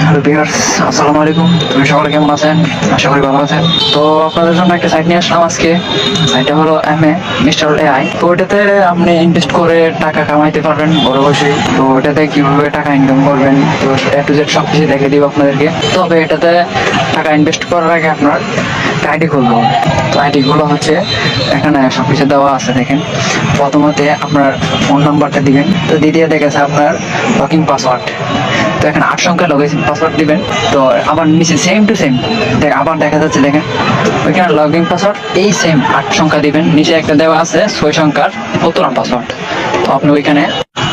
Hello viewers, আসসালামু আলাইকুম। তুমি সকলে কেমন আছেন? আশা করি ভালো আছেন। তো আপনাদের জন্য একটা সাইট নিয়ে আসলাম আজকে। সাইটটা হলো মিস্টার এআই। তো ওটাতে আপনি ইনভেস্ট করে টাকা কামাইতে পারবেন ঘরে বসেই। তো ওটাতে কিভাবে টাকা ইনকাম করবেন, তো এ টু জেড সব কিছু দেখে দিব আপনাদেরকে। তবে এটাতে টাকা ইনভেস্ট করার আগে আপনার একটা আইডি খুলতে হবে। তো আইডিগুলো হচ্ছে এখানে সব কিছু দেওয়া আছে, দেখেন। প্রথমত আপনার ফোন নাম্বারটা দিবেন। তো দ্বিতীয় দেখেছে আপনার লগইন পাসওয়ার্ড। তো এখানে 8 সংখ্যা লগইন পাসওয়ার্ড দিবেন। তো আবার নিচে সেম টু সেম আবার দেখা যাচ্ছে, দেখেন ওইখানে লগইন পাসওয়ার্ড এই সেম 8 সংখ্যা দিবেন। নিচে একটা দেওয়া আছে 6 সংখ্যার উত্তরণ পাসওয়ার্ড। তো আপনি ওইখানে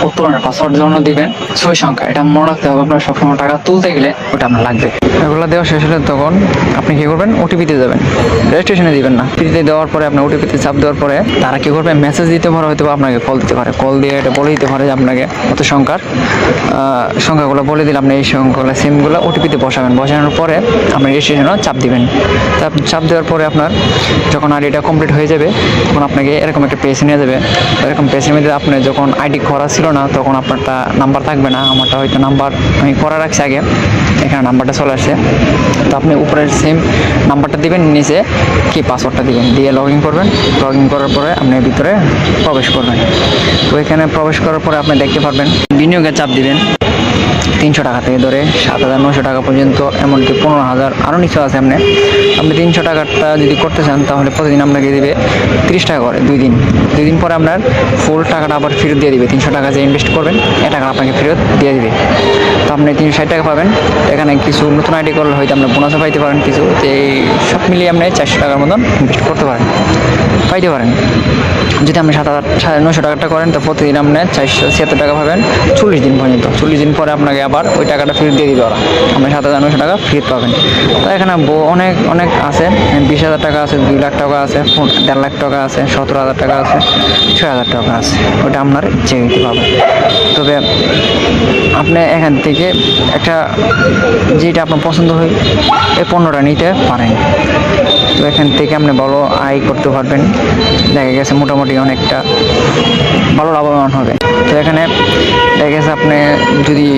উত্তরণের পাসওয়ার্ড জন্য দিবেন 6 সংখ্যা। এটা মনে রাখতে হবে, আপনার সবসময় টাকা তুলতে গেলে ওটা আপনার লাগবে। এগুলো দেওয়া শেষ হলে তখন আপনি কি করবেন, ওটিপিতে যাবেন, রেজিস্ট্রেশনে দিবেন না। ওটিপিতে দেওয়ার পরে আপনি ওটিপিতে চাপ দেওয়ার পরে তারা কি করবে, মেসেজ দিতে পারে, হয়তো আপনাকে কল দিতে পারে। কল দিয়ে এটা বলে দিতে পারে যে আপনাকে কত সংখ্যাগুলো বলে দিলে আপনি এই সংখ্যাগুলো সিমগুলো ওটিপিতে বসানোর পরে আপনি রেজিস্ট্রেশনও চাপ দিবেন। চাপ দেওয়ার পরে আপনার যখন আইডিটা কমপ্লিট হয়ে যাবে তখন আপনাকে এরকম একটা পেজ নিয়ে যাবে। এরকম পেজের মধ্যে আপনি যখন আইডি করা ছিল না তখন আপনারটা নাম্বার থাকবে না। আমারটা হয়তো নাম্বার আমি করা রাখছি আগে, এখানে নাম্বারটা চলে আসছে। তো আপনি উপরের সেম নাম্বারটা দিবেন, নিচে কি পাসওয়ার্ডটা দিবেন, দিয়ে লগ ইন করবেন। লগ ইন করার পরে আপনি ভিতরে প্রবেশ করবেন। তো এখানে প্রবেশ করার পরে আপনি দেখতে পারবেন বিনিয়োগের চাপ দিবেন। 300 টাকা থেকে ধরে 7,900 টাকা পর্যন্ত, এমনকি 15,000 আরও নিচে আছে। আপনি 300 টাকাটা যদি করতে চান তাহলে প্রতিদিন আপনাকে দেবে 30 টাকা করে। 2 দিন পরে আপনার ফুল টাকাটা আবার ফেরত দিয়ে দিবে। 300 টাকা যে ইনভেস্ট করবেন এ টাকা আপনাকে ফেরত দিয়ে দিবে। তো আপনি 360 টাকা পাবেন। এখানে কিছু নতুন আইডি করলে হয়তো আপনার বোনাসও পাইতে পারেন কিছু। যে সব মিলিয়ে আপনি 400 টাকার মতন ইনভেস্ট করতে পাইতে পারেন। যদি আপনি 7,900 টাকাটা করেন তো প্রতিদিন আপনি 476 টাকা পাবেন 40 দিন পর্যন্ত। 40 দিন পরে আপনাকে আবার ওই টাকাটা ফেরত দিয়ে দিবে ওরা। আপনি 7,900 টাকা ফেরত পাবেন। তো এখানে অনেক আছে, 20,000 টাকা আছে, 2 লাখ টাকা আছে, 1.5 লাখ টাকা আছে, 17,000 টাকা আছে, 6,000 টাকা আছে। ওটা আপনার চেয়ে পাবেন। তবে আপনি এখান থেকে একটা যেটা আপনার পছন্দ হয় এই পণ্যটা নিতে পারেন। তো এখান থেকে আপনি ভালো আয় করতে পারবেন। দেখা গেছে মোটামুটি অনেকটা ভালো লাভবান হবে। তো এখানে দেখা গেছে আপনি যদি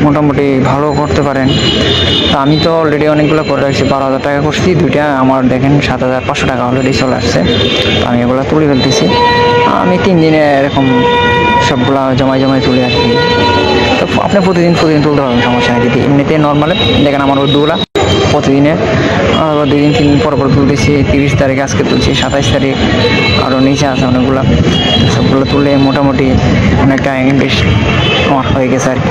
মোটামুটি ভালো করতে পারেন। তো আমি তো অলরেডি অনেকগুলো করে রাখছি, 12,000 টাকা করছি, দুইটা আমার দেখেন 7,500 টাকা অলরেডি চলে আসছে। তো আমি এগুলো তুলে ফেলতেছি। আমি 3 দিনে এরকম সবগুলা জমায় তুলে আর কি। তো আপনি প্রতিদিন তুলতে পারবেন, সমস্যা নেই। যদি এমনিতে নর্মালে দেখেন আমার ওইগুলা প্রতিদিনে 2 দিন 3 দিন পর তুলতেছি। 30 তারিখ আজকে তুলছি, 27 তারিখ আরও নিচে আছে অনেকগুলো। সবগুলো তুলে মোটামুটি অনেকটা ইনভেস্ট আমার হয়ে গেছে আর কি।